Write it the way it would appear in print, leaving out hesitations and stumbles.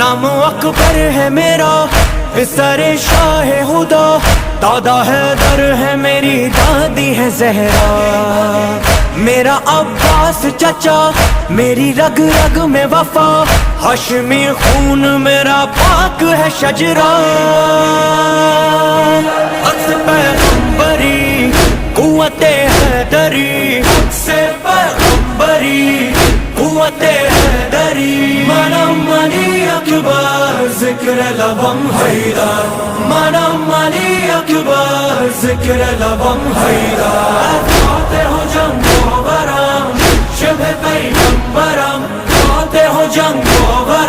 نام اکبر ہے میرا، سر شاہ خدا، دادا حیدر ہے میری دادی ہے زہرا، میرا عباس چچا میری رگ رگ میں وفا، ہاشمی خون میرا پاک ہے شجرا، عکس پیغمبری قوت حیدری، عکس پیغمبری قوت حیدری، منم علی اکبر ذکر لبم حیدر، منم علی اکبر ذکر لبم حیدر، آتے ہو جنگ و برم شبہ پیغمبرم، آتے ہو جنگ و برم